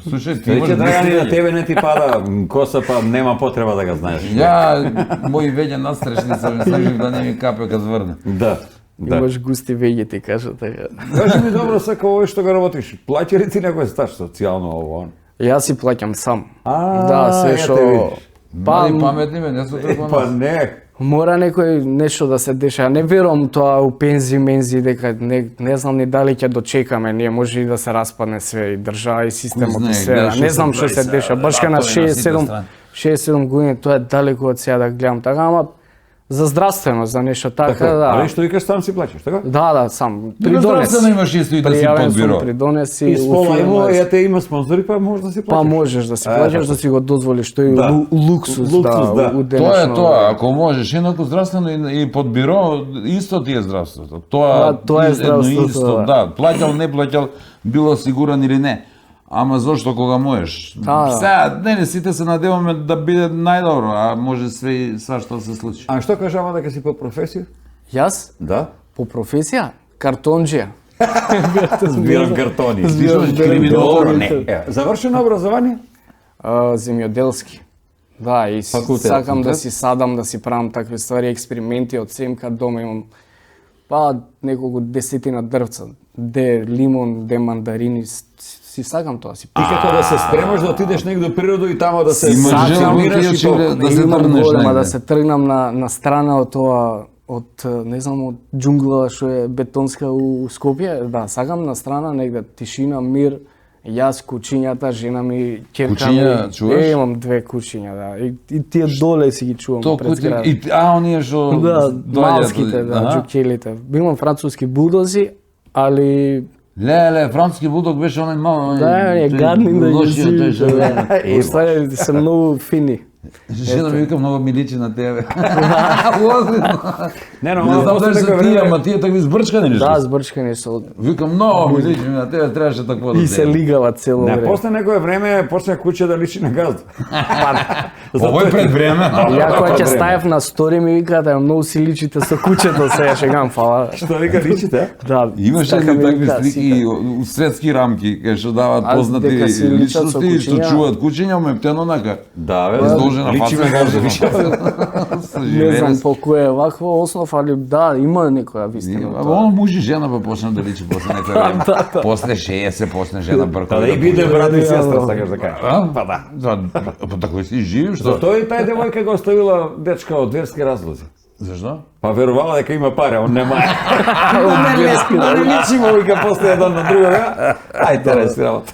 Слушај, ти имаш Веќе Драгани на мислење. тебе не ти пада коса, па нема потреба да га знаеш. Ја, мои веќе настрешни се ми сложив да не ми капе кад зврне. Да. Да. Имаш густи веѓи, ти кажа така. Кажи ми добро сака овој што го работиш. Плаќа ли ти некој стаж социјално ово? Јас си плаќам сам. А, Да, се ете што видиш. Мали паметни бе, не се тргува Па нас. не. мора некој нешто да се деша. Не верувам тоа у пензии, мензи дека не знам ни дали ќе дочекаме. Ние може и да се распадне све и држава и системот знае, и све. гледаш Не што знам се што се прави деша. сега, Баш кај на ратови на сите 67 страни. 67 години тоа е далеко од сега да гледам така, ама за здравствено, за нешто така, да. Али што викаш сам си плаќаш, така? Да, сам. Придонес. Здравствено имаш исто и да си Пријавен под сум, биро. придонес И и сполајмо, ја те има спонзори, па може да си плаќаш. Па можеш да си Е, плаќаш, така. да си го дозволиш, тој Да. луксус, Луксус, да. у Тоа денешно е тоа, ако можеш, инаку здравствено и под биро, исто ти е здравството. Тоа, Да, тоа е едно здравството, исто, да. Плаќал, не плаќал, било сигурен или не. Ама зошто кога можеш? Да. Сега, не сите се надеваме да биде најдобро, а може свашто се случи. А што кажама дека си по професија? Јас Да. по професија картонџија. Збирам картони. Збирам криминолог, картони. Завршено образование? Земјоделски. Да, и Факултет, сакам да факултет? си садам, да си правам такви ствари, експерименти од СМК дома имам па неколку десетина дрвца. де лимон, де мандарини, си сакам тоа, си пишам. Како да се спремаш да отидеш негде до природа и тамо да се Имаш Сакам, желание сакамираш и ти толку. да се Имам тргнеш голема, негде. да се тргнам на страна од тоа, од, не знам, од џунгла што е бетонска у Скопје, да, сакам на страна негде тишина, мир, јас, кучињата, жена ми, ќерка Кучиња ми. чуваш? Имам 2 кучиња, да. И тие доле си ги чувам Толку пред ти, зграда. и оние што Да, доаѓаат, малските, да, аха. џукелите. Имам француски булдози, али Леле, француски булдог беше онај мал, да, е гадни да ги лошиот тој што си. Остави се многу фини. Жена ми вика многу ми личи на тебе. Озбилно. Не, но Не знам после дали се некој тие, време- ама тие такви збрчкани ли Да, се? збрчкани се. Викам, многу ми личи на тебе, требаше такво да И се лигава цело Не, време. после некое време почна куќе да личи на газда. Ово е пред време. Ја кога ќе време. ставев на стори ми вика да многу си личите со кучето, сега шегам, фала. Што вика личите? Да, Имаше така ли ми такви вика, слики сика. у светски рамки, кај што даваат Аз познати дека си личат со личности што кучиња. чуваат кучиња, мептено нака. Да, бе. Изложена Личи фаца, ме газда, изложена више. фаца. Не знам по кој е вакво основ, али да, има некоја вистина. Ама оно муж и жена па почна да личи после некој време. После 60, после жена брко. Да и биде брат и сестра, сакаш да кажеш. А? Па да. Па така си живи, што? Зато и тај девојка го оставила дечка од верски разлози. Зашто? Па верувала дека има пари, он нема. Да не личимо, вика, после еден на друго, да? Ај, терес работа.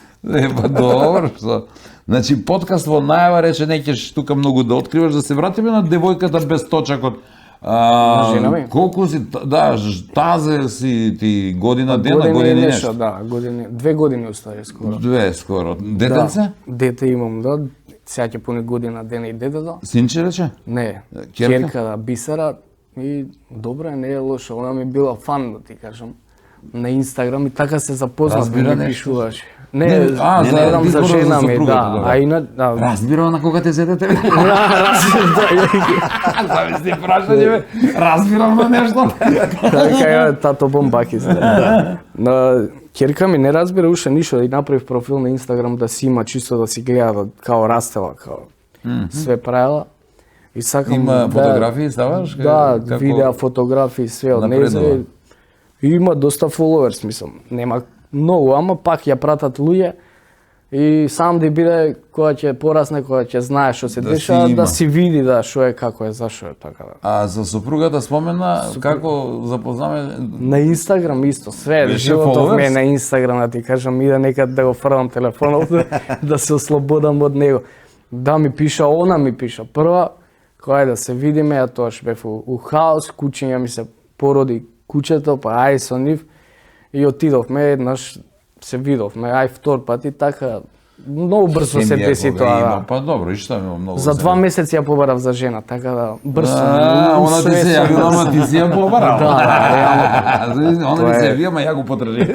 Па добро, што? Значи, подкаст во најава рече неќеш тука многу да откриваш, да се вратиме на девојката без точакот. Жена ми? Колку си, да, тазе си ти година дена, Години години и нешто. да, години, 2 години устави скоро. Две скоро. Детенце? Да, дете имам, да. Сега ќе пуни година дена и детето. Синче рече? Не, Ќерка? ќерка да, Бисера и добро е, не е лошо. Она ми била фан, да ти кажам, на Инстаграм и така се запознав, Разбира ми нешто? пишуваш. Не, Не, а, не, за- гледам ти за зборуваш за жена ми, сопругата, да. добро. А и да. Разбирам на кога те зедете. Да, Зависти прашање, бе. Разбирам на нешто. така е, тато бомбаки се. На ќерка ми не разбира уште ништо и направив профил на Инстаграм да си има чисто да си гледа да, као растела, као све правила. И сакам Има фотографии, ставаш? Да, Како- видеа, фотографии, све од Напредува. незе. И има доста фоловерс, мислам. Нема многу, ама пак ја пратат луѓе. И сам да биде кога ќе порасне, кога ќе знае што се Да деша, си има. да си види да што е, како е, зашо е, така да. А за сопругата спомена како запознаме. На Инстаграм исто, све, Беше животот ми е followers? на Инстаграм, да ти кажам, иде некад да го фрлам телефонот, да се ослободам од него. Да ми пиша, она ми пиша. Прва, кога е да се видиме, ја тоа што бев у хаос, кучиња ми се породи кучето, па ај со нив. И отидовме еднаш, се видовме, ај втор пат и така, многу брзо се Семија деси кога тоа. има, Да. Па добро, и што има многу. За се- 2 месеци ја побарав за жена, така да брзо. Она ти се јавила, ама ти си ја побарал. Да, реално. Она Тоа ти се е. јавија, ама ја го потражи.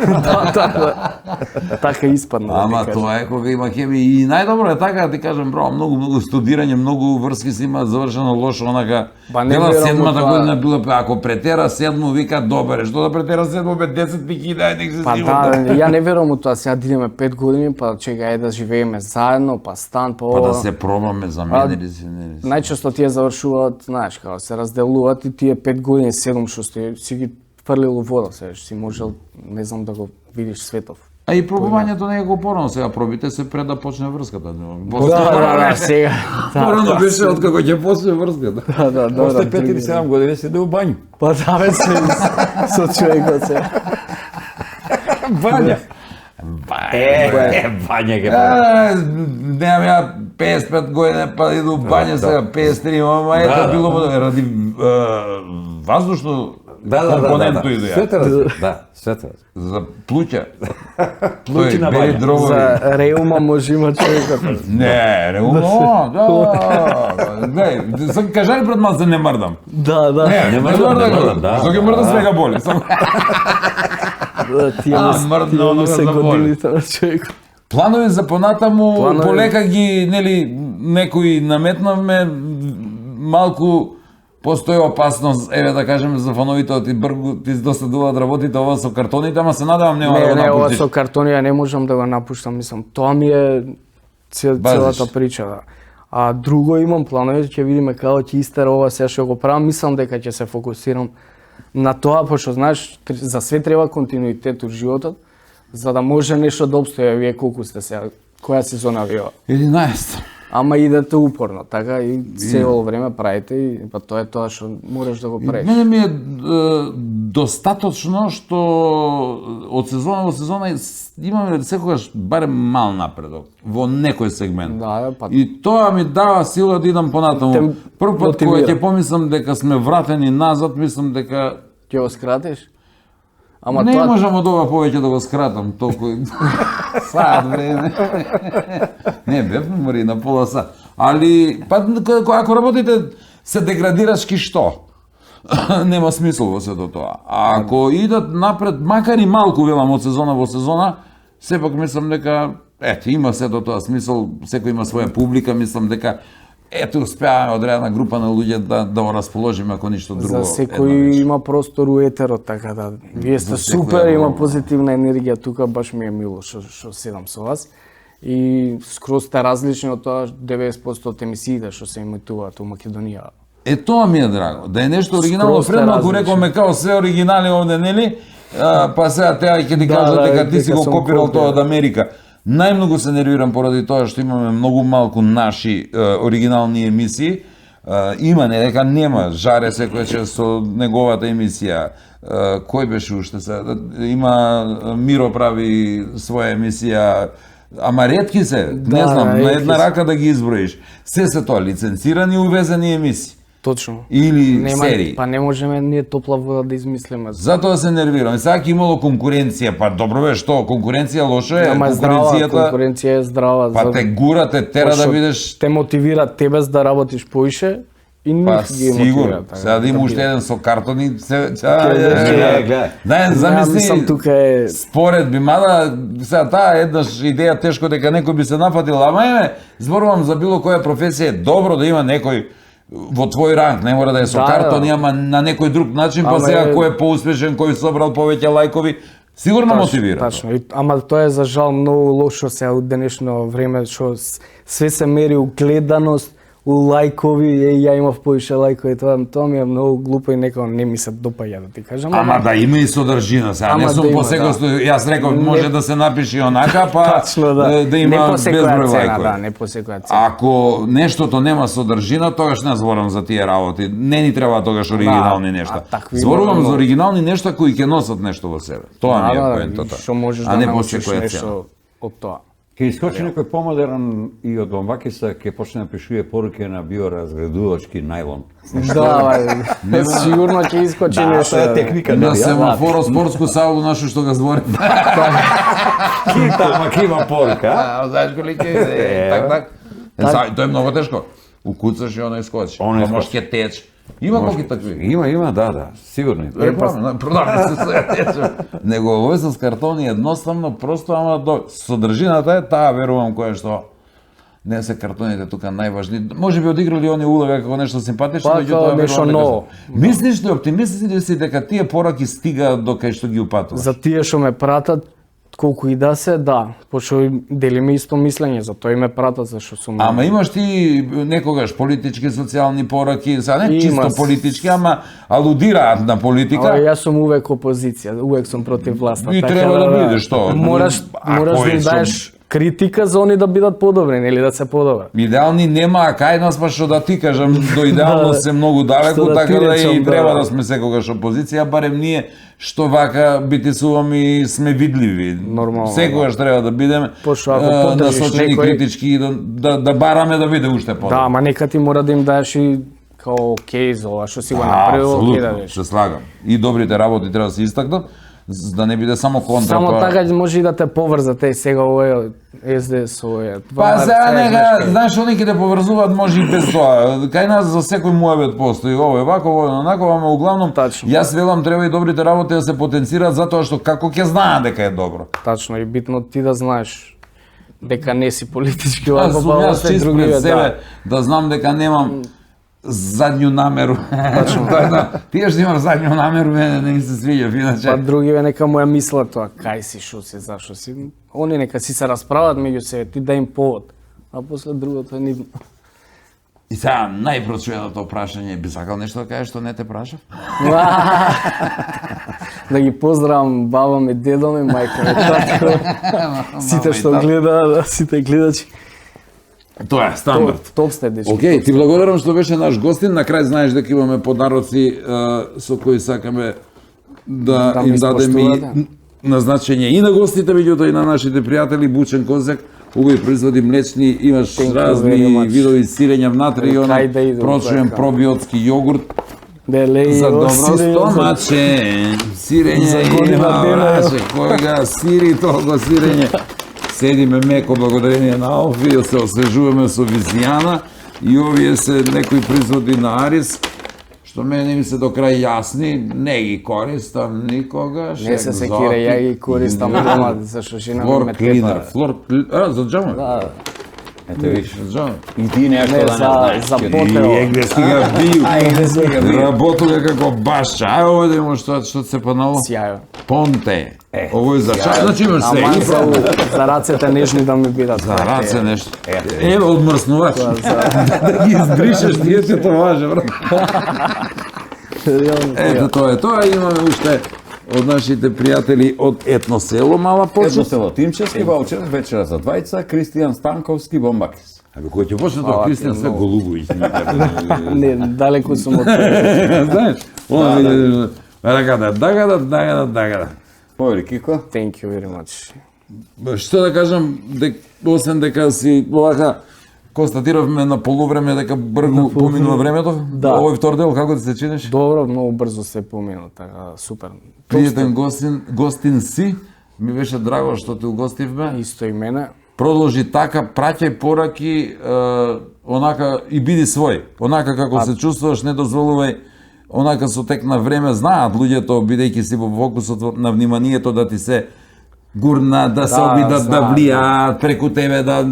Така испадна. да Ама ти кажам. тоа е кога има хеми и најдобро е така да ти кажам, бро, многу студирање, многу врски се има завршено лошо, онака. Ба, не Дела верувам во седмата тоа. година била, па ако претера седмо, вика добре, што да претера седмо, бе 10 пики дај нек се Па живота. да, ја не верувам у тоа, сега да идеме 5 години, па чека е да живееме заедно, па стан, па Па да ова. се пробаме за мене или се не. Најчесто тие завршуваат, знаеш, како се разделуваат и тие 5 години, 7 што си ги фрлил у вода, се си можел, не знам да го видиш светов. А и пробувањето не е го порано, сега пробите се пред да почне врската. Да, сега. Порано беше откако ќе почне врската. Да, да, добро. После 5 или други- 7 години си да у бању. Па да, бе, со човекот се. Бања. Бања ке прави. Немам ја 55 години, па иду у бања сега 53, ама ето било ради воздушно компоненту иду ја. Свете разли. Да, свете разли. За плуќа. Плуќина Тој бели бања. дробови. За реума може има човекот. Не, реумо, да. Гледај, сам кажали пред мал се не мрдам. Да, да. Не мрдам, да. Што ќе мрда сега боли. Само- Тие мрдна тие оноga се заболи. годините на човекот. Планови за понатаму, Планови- полека ги, нели, некои наметнавме, малку постои опасност, еве да кажеме за фановите од Бргу, ти доста дуа да работите ова со картоните, ама се надевам нема да го Не, ова напуштиш. со картони ја не можам да го напуштам, мислам, тоа ми е Базиш. целата прича, да. А друго имам планови, ќе видиме како ќе истера ова сега што го правам, мислам дека ќе се фокусирам на тоа, пошто знаеш, за све треба континуитет од животот, за да може нешто да обстои. Вие колку сте сега, која сезона ви е? 11. Ама идете упорно, така и цело време правите и па тоа е тоа што можеш да го правиш. Мене ми е достаточно што од сезона во сезона имаме секогаш барем мал напредок во некој сегмент. Да, па- И тоа ми дава сила да идам понатаму. Те Прв пат кога мотивира. ќе помислам дека сме вратени назад, мислам дека Ќе го скратиш? Ама не тоа можам од ова повеќе да го скратам толку сат време. Не, бев мори на пола сат. Али, па, ако работите се деградирачки што? Нема смисол во сето тоа. А ако идат напред, макар и малку, велам, од сезона во сезона, сепак мислам дека, ете, има сето тоа смисол, секој има своја публика, мислам дека, ете, успеаваме одредена група на луѓе да го расположиме, ако ништо друго. за секој има простор у етерот, така да вие сте За секој супер, е има много. позитивна енергија тука, баш ми е мило што седам со вас. И скроз сте различни од тоа 90% од емисиите што се емитуваат у Македонија. Е, тоа ми е драго. Да е нешто оригинално. Скроз сте Пред малку различни. рековме као све оригинали овде, нели? Па сега теа ќе ти Да, кажат да, дека ти си дека го сум копирал копија. тоа од Америка. Најмногу се нервирам поради тоа што имаме многу малку наши оригинални емисии. Има, не дека нема. Жаре секој че со неговата емисија. Кој беше уште сега? Има Миро прави своја емисија. Ама ретки се, не Да, знам, на ретки една се. рака да ги изброиш. Се тоа лиценцирани и увезени емисии. Точно. Или серии. Па не можеме ние топла вода да измислиме. Затоа се нервирам. И сега ќе имало конкуренција, па добро бе, што? Конкуренција лошо е, Ама е здрава, конкуренцијата конкуренција е здрава. па те гура, те тера да Пошто бидеш те мотивира тебе за да работиш поише и нив па ги сигурно. мотивира. така, Сега да има уште биде. еден со картони, се гледај. Да, Мислам, замисли тука е според би, мада сега таа еднаш идеја тешко дека некој би се нафатил, ама зборувам за било која професија, е добро да има некој во твој ранг, не мора да е со Да, картони, да. ама на некој друг начин, па Ама сега е- кој е поуспешен, кој собрал повеќе лајкови, сигурно мотивира. Тачно. Ама тоа е за жал многу лошо сега у денешно време што све се мери у гледаност, у лајкови, ја имав повише лајкови, тоа ми е многу глупо и некако не ми се допаѓа да ти кажам. Ама да има и содржина, сега не Ама сум да има, посекој, јас реков може да се напише онака, па Тачно, да. да има не по безброј секоја цена, лајкови. да, не по секоја цена. Ако нештото нема содржина, тогаш не зборам за тие работи. Не ни треба тогаш оригинални нешта. а такви Зборувам има за многу. оригинални нешта кои ќе носат нешто во себе. Тоа ми е поентата. Што можеш а да не по научиш секоја цена. нешто од тоа. Ке искочи некој помодерен и од Ломбакиса ќе почне да пишува поруки на биоразградувачки најлон. Да, бе, сигурно ќе искочи нешто. тоа е техника, На нели? семафоро спортско сауло нашо што го збори. Кита, ама ке има порука, а? Знаеш коли ќе так. Тоа е многу тешко. Укуцаш и она искочи. Она Па може искочи. ќе тече. Има колки такви. Има, да, сигурно. Продаваме се. Него овој со картони едноставно, просто, ама до содржината е таа, верувам, која што не се картоните тука најважни. Може би одиграли они улога како нешто симпатично, Па, меѓутоа како нешто верувам дека ново. се- Мислиш ли, оптимистичен ли си дека тие пораки стигаат до кај што ги упатуваш? За тие што ме пратат, колку и да се, да, пошто делиме исто мислење, затоа и ме пратат зашто сум. Ама имаш ти некогаш политички, социјални пораки, сега не Има. чисто политички, ама алудираат на политика. Ама јас сум увек опозиција, увек сум против власта. И треба да бидеш, што? Мораш А да кој им што- даеш критика за они да бидат подобрени или да се подобрат. Идеални нема, а кај нас па што да ти кажам, до идеалност се многу далеку, Што да ти така да речам, и треба да. да сме секогаш опозиција, барем ние што вака битисуваме и сме видливи. Нормално, Секогаш треба да бидеме Пошто ако поддржиш насочени некој- критички и да бараме да биде уште Да, подобро. ама нека ти мора да им даеш и као окей за ова што си го направил, окей да апсолутно, бидеш. се слагам. И добрите работи треба да се истакнат, за да не биде само контра. Само тоа. така може и да те поврзате сега овој СДС овој. Па сега нека, знаеш, они ќе те поврзуваат може и без тоа. Кај нас за секој моебет постои, ово е вако, ово е онако, ама углавном Тачно. јас велам треба и добрите работи да се потенцираат затоа што како ќе знаат дека е добро. Тачно и битно ти да знаеш дека не си политички Јас вако сум па јас се чист други пред себе да. да знам дека немам задњу намеру. Тие што имам задњу намеру, мене не ми се свиѓа, Па иначе. другиве нека му ја мислат тоа, кај си, шо си, зашо си. Они нека си се расправат меѓу себе, ти да им повод. А после другото е нивно. И сега најпрочуеното прашање, би сакал нешто да кажеш што не те прашав? Да ги поздравам баба ми, дедо ми, мајка ми, татко, сите што гледа, сите гледачи. Тоа е стандард. Топ сте, дечки. Океј, ти благодарам што беше наш гостин. На крај знаеш дека имаме подароци со кои сакаме да Да им ми дадеме испоштувате. и назначење и на гостите, меѓутоа и на нашите пријатели. Бучен Козак, убави производи млечни, имаш Thank you very разни much. видови сирења внатре и она Кај да иду, прочуен така. пробиотски јогурт Беле, за добро сирење, стомаче. Сирење За година има, дена. браше, кога сири толку сирење. Седиме меко благодарение на Алфи, се освежуваме со Визијана и овие се некои производи на Арис, што мене не ми се до крај јасни, не ги користам никогаш. Не се секира, ја ги користам дома за шошина Флор ме клинер, тепа. за джамот. Да, Ето виж. За джамот. И ти нешто не, да не знаеш. за Ке- потео. Егде стига бiju, Ајде сега би. работува како башча. Ај овој да имаш што се понало? Сјајо. Понте. Овој за чај, значи имаш се. Ама И за рацете нежни да ми бидат. За раце нешто. Еве одмрснувач. Да ги избришеш, тие се тоа важе, брат. Ето тоа е тоа. Имаме уште од нашите пријатели од Етносело мала Едно почет. село Тимчевски ваучер, вечера за двајца, Кристијан Станковски Бомбакис. Абе, кој ќе почне тоа Кристијан се Голубовиќ. Не, далеку сум од Знаеш? Она дагада. Повели Кико? Thank you very much. Што да кажам, освен дека си овака констатиравме на полувреме дека бргу поминува времето. Да. Овој втор дел како ти се чиниш? Добро, многу брзо се помина, така, супер. Пријатен гостин си. Ми беше драго што те угостивме. Исто и мене. Продолжи така, праќај пораки, онака и биди свој. Онака како се чувствуваш, не дозволувај онака со тек на време, знаат луѓето, бидејќи си во фокусот на вниманието, да ти се гурна, да се Да, обидат да знаат, влијаат преку тебе, да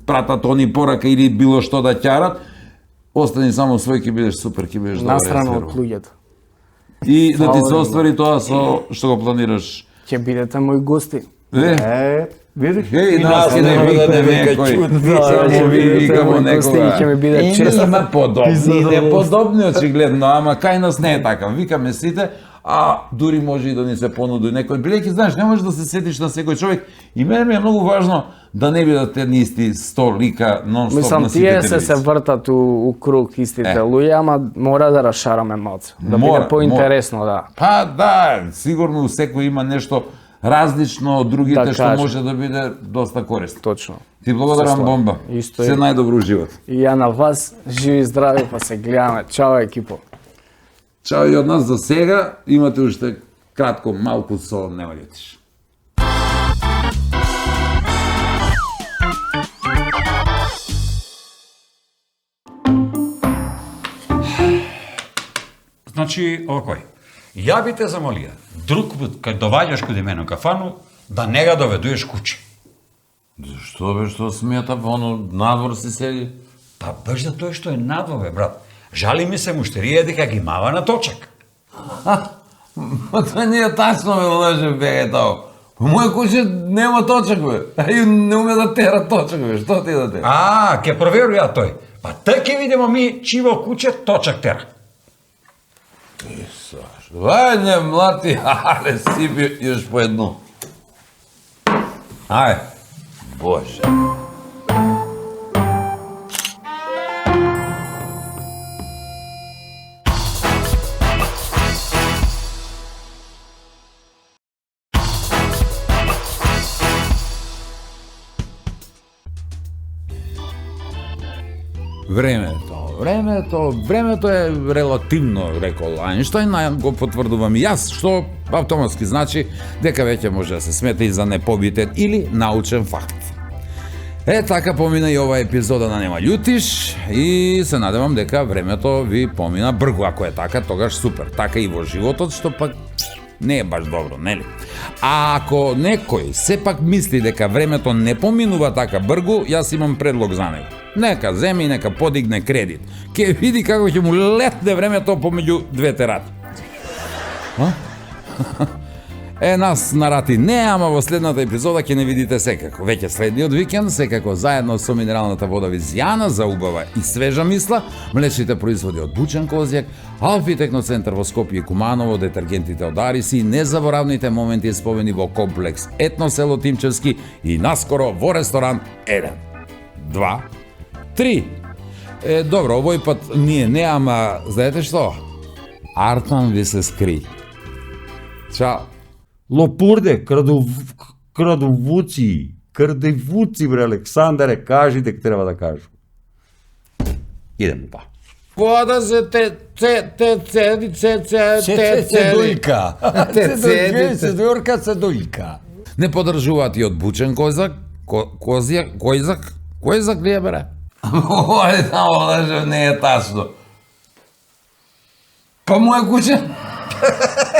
пратат они порака или било што да ќарат. Остани само свој, ќе бидеш супер, ќе бидеш добар. Настрана естер. од луѓето. И да ти се Фала, оствари тоа со што го планираш. Ќе бидете мои гости. Видиш? Еј, нас ќе не викне некој. Само ви викамо Мои гости некога. ќе ми биде чест. Има подобни и неподобни очигледно, ама кај нас не е така. Викаме сите, а дури може и да ни се понуди некој. Бидејќи знаеш, не можеш да се сетиш на секој човек и мене ми е многу важно да не бидат едни исти 100 лика нон-стоп Мислам, на сите тие се телевизии. вртат у круг истите луѓе, ама мора да расшараме малце. Да Мора, биде поинтересно, да. Па да, сигурно у секој има нешто различно од другите Да што кажем. може да биде доста корисно. Точно. Ти благодарам, Се Бомба. Исто Се е. најдобро у живот. И ја на вас, живи и здрави, па се гледаме. Чао, екипо. Чао и од нас за сега. Имате уште кратко малку со Нема Љутиш. Значи, овакој. Ја би те замолија, друг пат кај доваѓаш кај мене кафану, да не ga доведуеш куќе. Зашто бе, што смета, оно надвор си седи? Па баш за тоа што е надвор, бе, брат. Жали ми се муштерија дека ги мава на точак. Ма тоа не е тачно, бе, лаже, бе, тоа. По моје куќе нема точак, бе. И не уме да тера точак, бе, што ти да тера? А, ке проверу ја тој. Па тъй ќе видимо ми чиво куќе точак тера. Ајде, млати, ајде, сипи још по едно. Ајде. Боже. Времето е релативно, рекол Ајнштајн, а го потврдувам и јас, што автоматски значи дека веќе може да се смета и за непобитен или научен факт. Е, така помина и ова епизода на Нема Љутиш и се надевам дека времето ви помина бргу. Ако е така, тогаш супер. Така и во животот, што пак не е баш добро, нели? А ако некој сепак мисли дека времето не поминува така бргу, јас имам предлог за него. Нека земи, нека подигне кредит. Ке види како ќе му летне времето помеѓу двете рати. Нас нарати не, ама во следната епизода ќе не видите секако. Веќе следниот викенд, секако заедно со минералната вода Визијана за убава и свежа мисла, млечните производи од бучен козјак, Алфи техноцентар во Скопје и Куманово, детергентите од Ариси и незаборавните моменти спомени во комплекс Етно село Тимчевски и наскоро во ресторан 1, 2, 3. Добро, овој пат ние не, ама знаете што? Артман ви се скри. Чао. Лопурде, крадовуци, бре, Александаре, кажи дека треба да кажу. Идемо па. Вода се цедујка. Цедујка, цедујка. Не подржуваат и од бучен козак, којзак ли е, бре? Ой, само лъжа, не е тачно. Па му е кучен.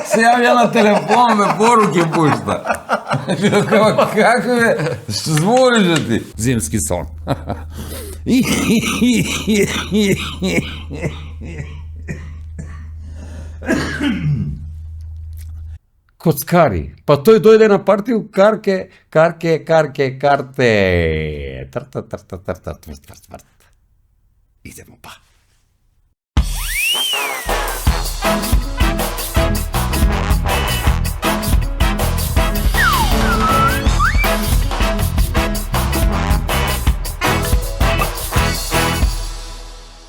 Се јавја на телефон, ме поруки пушта. Како ме, што збориш ти? Зимски сон. Коцкари. Па тој дојде на партију карте. Идемо па.